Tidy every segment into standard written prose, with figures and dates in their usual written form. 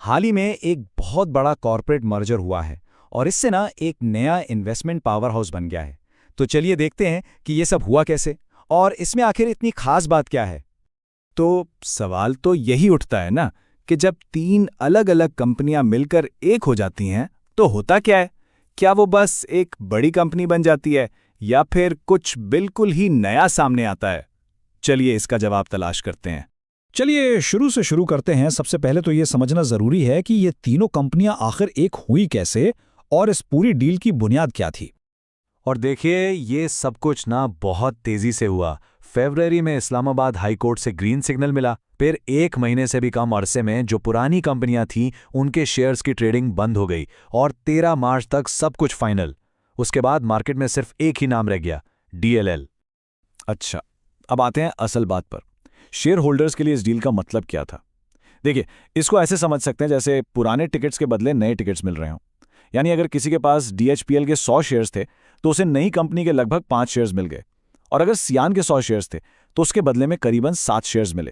हाल ही में एक बहुत बड़ा कॉर्पोरेट मर्जर हुआ है और इससे ना एक नया इन्वेस्टमेंट पावर हाउस बन गया है। तो चलिए देखते हैं कि ये सब हुआ कैसे और इसमें आखिर इतनी खास बात क्या है। तो सवाल तो यही उठता है ना कि जब तीन अलग अलग कंपनियां मिलकर एक हो जाती हैं तो होता क्या है? क्या वो बस एक बड़ी कंपनी बन जाती है या फिर कुछ बिल्कुल ही नया सामने आता है? चलिए इसका जवाब तलाश करते हैं। चलिए शुरू से शुरू करते हैं। सबसे पहले तो ये समझना जरूरी है कि ये तीनों कंपनियां आखिर एक हुई कैसे और इस पूरी डील की बुनियाद क्या थी। और देखिए, ये सब कुछ ना बहुत तेजी से हुआ। फरवरी में इस्लामाबाद हाई कोर्ट से ग्रीन सिग्नल मिला। फिर 1 महीने से भी कम अरसे में जो पुरानी कंपनियां थीं उनके शेयर्स की ट्रेडिंग बंद हो गई और 13 मार्च तक सब कुछ फाइनल। उसके बाद मार्केट में सिर्फ एक ही नाम रह गया, DLL। अच्छा, अब आते हैं असल बात पर। शेयर होल्डर्स के लिए इस डील का मतलब क्या था? देखिए, इसको ऐसे समझ सकते हैं जैसे पुराने टिकट्स के बदले नए टिकट्स मिल रहे हों। यानी अगर किसी के पास DHPL के 100 शेयर्स थे तो उसे नई कंपनी के लगभग 5 शेयर्स मिल गए, और अगर सियान के 100 शेयर्स थे तो उसके बदले में करीबन 7 शेयर्स मिले।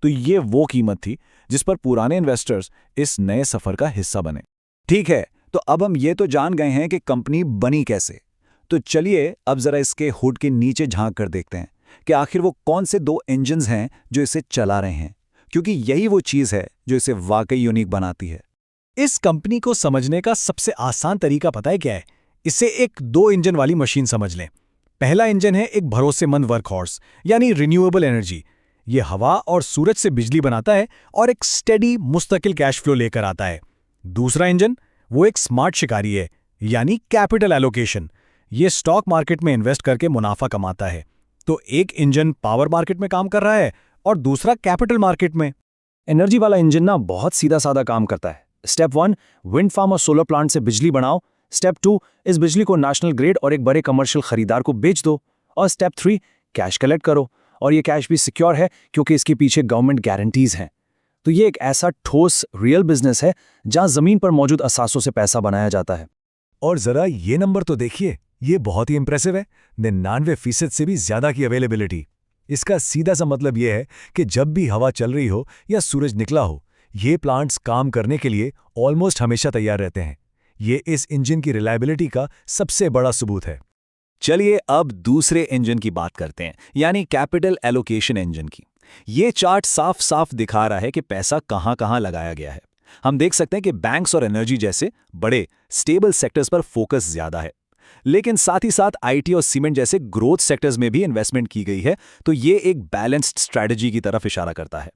तो ये वो कीमत थी जिस पर पुराने इन्वेस्टर्स इस नए सफर का हिस्सा बने। ठीक है, तो अब हम ये तो जान गए हैं कि कंपनी बनी कैसे। तो चलिए अब जरा इसके हुड के नीचे झांक कर देखते हैं कि आखिर वो कौन से 2 इंजन्स हैं जो इसे चला रहे हैं, क्योंकि यही वो चीज़ है जो इसे वाकई यूनिक बनाती है। इस कंपनी को समझने का सबसे आसान तरीका पता है क्या है? इसे एक 2 इंजन वाली मशीन समझ लें। पहला इंजन है एक भरोसेमंद वर्कहॉर्स यानी रिन्यूएबल एनर्जी। ये हवा और सूरज से बिजली बनाता है और एक स्टेडी मुस्तकिल कैश फ्लो लेकर आता है। दूसरा इंजन वो एक स्मार्ट शिकारी है यानी कैपिटल एलोकेशन। ये स्टॉक मार्केट में इन्वेस्ट करके मुनाफा कमाता है। तो एक इंजन पावर मार्केट में काम कर रहा है और दूसरा कैपिटल मार्केट में। एनर्जी वाला इंजन ना बहुत सीधा साधा काम करता है। स्टेप 1, विंड फार्म और सोलर प्लांट से बिजली बनाओ। स्टेप 2, इस बिजली को नेशनल ग्रिड और एक बड़े कमर्शियल खरीदार को बेच दो। और स्टेप 3, कैश कलेक्ट करो, और ये कैश भी सिक्योर है क्योंकि इसके पीछे गवर्नमेंट गारंटीज हैं। तो ये एक ऐसा ठोस रियल बिजनेस है जहां जमीन पर मौजूद असासों से पैसा बनाया जाता है। और जरा ये नंबर तो देखिए, ये बहुत ही इंप्रेसिव है। 99% से भी ज्यादा की अवेलेबिलिटी। इसका सीधा सा मतलब यह है कि जब भी हवा चल रही हो या सूरज निकला हो, ये प्लांट्स काम करने के लिए ऑलमोस्ट हमेशा तैयार रहते हैं। ये इस इंजन की रिलायबिलिटी का सबसे बड़ा सबूत है। चलिए अब दूसरे इंजन की बात करते हैं, यानी कैपिटल एलोकेशन इंजन की। ये चार्ट साफ साफ दिखा रहा है कि पैसा कहां कहां लगाया गया है। हम देख सकते हैं कि बैंक्स और एनर्जी जैसे बड़े स्टेबल सेक्टर्स पर फोकस ज्यादा है, लेकिन साथ ही साथ IT और सीमेंट जैसे ग्रोथ सेक्टर्स में भी इन्वेस्टमेंट की गई है। तो ये एक बैलेंस्ड स्ट्रैटेजी की तरफ इशारा करता है।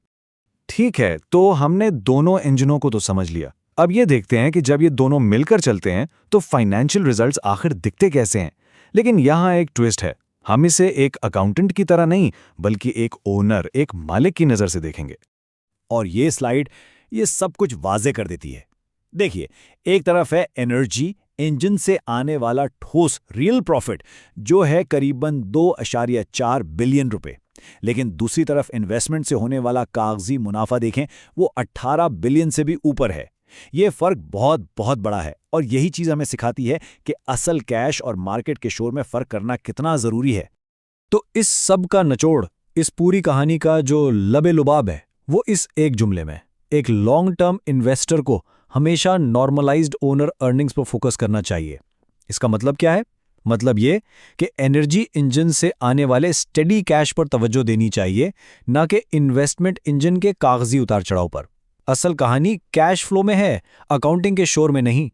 ठीक है, तो हमने दोनों इंजनों को तो समझ लिया। अब ये देखते हैं कि जब ये दोनों मिलकर चलते हैं तो फाइनेंशियल रिजल्ट्स आखिर दिखते कैसे हैं। लेकिन यहाँ एक ट्विस्ट है। हम इसे एक अकाउंटेंट की तरह नहीं, बल्कि एक ओनर, एक मालिक की नज़र से देखेंगे। और ये स्लाइड ये सब कुछ वाजे कर देती है। देखिए, एक तरफ है एनर्जी इंजन से आने वाला ठोस रियल प्रॉफिट जो है करीबन 2.4 बिलियन रुपए, लेकिन दूसरी तरफ इन्वेस्टमेंट से होने वाला कागजी मुनाफा देखें, वो 18 बिलियन से भी ऊपर है। ये फर्क बहुत बहुत बड़ा है और यही चीज हमें सिखाती है कि असल कैश और मार्केट के शोर में फर्क करना कितना जरूरी है। तो इस सब का निचोड़, इस पूरी कहानी का जो लबे लुबाब है, वो इस एक जुमले में, एक लॉन्ग टर्म इन्वेस्टर को हमेशा नॉर्मलाइज्ड ओनर अर्निंग्स पर फोकस करना चाहिए। इसका मतलब क्या है? मतलब ये कि एनर्जी इंजन से आने वाले स्टेडी कैश पर तवज्जो देनी चाहिए, ना कि इन्वेस्टमेंट इंजन के कागजी उतार चढ़ाव पर। असल कहानी कैश फ्लो में है, अकाउंटिंग के शोर में नहीं।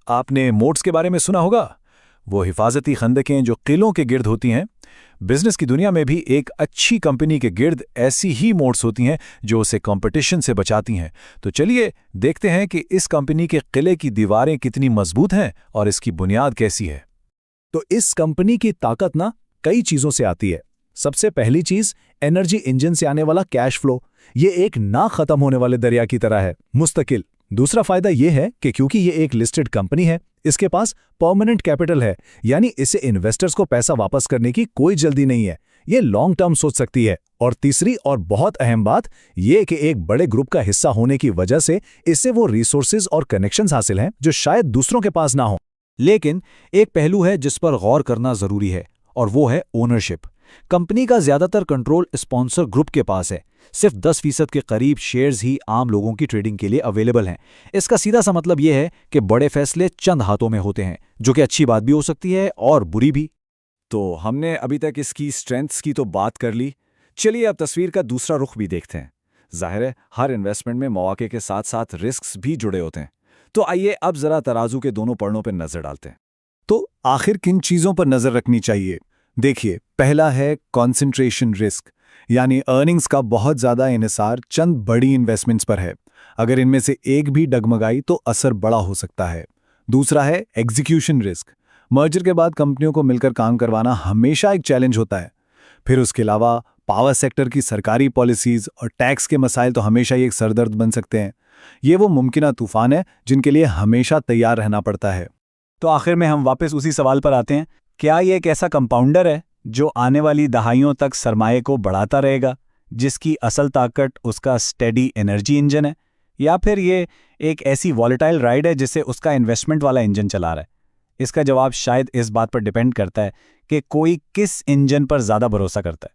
आपने मोट्स के बारे में सुना होगा, वो हिफाजती खंदकें जो किलों के गिर्द होती हैं। बिजनेस की दुनिया में भी एक अच्छी कंपनी के गिर्द ऐसी ही मोट्स होती हैं जो उसे कंपटीशन से बचाती हैं। तो चलिए देखते हैं कि इस कंपनी के किले की दीवारें कितनी मजबूत हैं और इसकी बुनियाद कैसी है। तो इस कंपनी की ताकत ना कई चीजों से आती है। सबसे पहली चीज, एनर्जी इंजन से आने वाला कैश फ्लो। ये एक ना खत्म होने वाले दरिया की तरह है, मुस्तकिल। दूसरा फायदा यह है कि क्योंकि ये एक लिस्टेड कंपनी है, इसके पास परमानेंट कैपिटल है, यानी इसे इन्वेस्टर्स को पैसा वापस करने की कोई जल्दी नहीं है। ये लॉन्ग टर्म सोच सकती है। और तीसरी और बहुत अहम बात यह कि एक बड़े ग्रुप का हिस्सा होने की वजह से इससे वो रिसोर्सेज और कनेक्शंस हासिल हैं जो शायद दूसरों के पास ना हो। लेकिन एक पहलू है जिस पर गौर करना जरूरी है, और वो है ओनरशिप। कंपनी का ज़्यादातर कंट्रोल स्पॉन्सर ग्रुप के पास है। सिर्फ 10% के करीब शेयर्स ही आम लोगों की ट्रेडिंग के लिए अवेलेबल हैं। इसका सीधा सा मतलब यह है कि बड़े फैसले चंद हाथों में होते हैं, जो कि अच्छी बात भी हो सकती है और बुरी भी। तो हमने अभी तक इसकी स्ट्रेंथ्स की तो बात कर ली। चलिए अब तस्वीर का दूसरा रुख भी देखते हैं। जाहिर है हर इन्वेस्टमेंट में मौके के साथ साथ रिस्क्स भी जुड़े होते हैं। तो आइए अब जरा तराजू के दोनों पड़ों पर नजर डालते हैं। तो आखिर किन चीजों पर नजर रखनी चाहिए? देखिए, पहला है कॉन्सेंट्रेशन रिस्क, यानी अर्निंग्स का बहुत ज्यादा इन्हिसार चंद बड़ी इन्वेस्टमेंट्स पर है। अगर इनमें से एक भी डगमगाई तो असर बड़ा हो सकता है। दूसरा है एग्जीक्यूशन रिस्क। मर्जर के बाद कंपनियों को मिलकर काम करवाना हमेशा एक चैलेंज होता है। फिर उसके अलावा पावर सेक्टर की सरकारी पॉलिसीज और टैक्स के मसाइल तो हमेशा ही एक सरदर्द बन सकते हैं। ये वो मुमकिन तूफान है जिनके लिए हमेशा तैयार रहना पड़ता है। तो आखिर में हम वापस उसी सवाल पर आते हैं, क्या ये एक ऐसा कंपाउंडर है जो आने वाली दहाइयों तक सरमाए को बढ़ाता रहेगा, जिसकी असल ताकत उसका स्टेडी एनर्जी इंजन है, या फिर ये एक ऐसी वॉलेटाइल राइड है जिसे उसका इन्वेस्टमेंट वाला इंजन चला रहा है? इसका जवाब शायद इस बात पर डिपेंड करता है कि कोई किस इंजन पर ज़्यादा भरोसा करता है।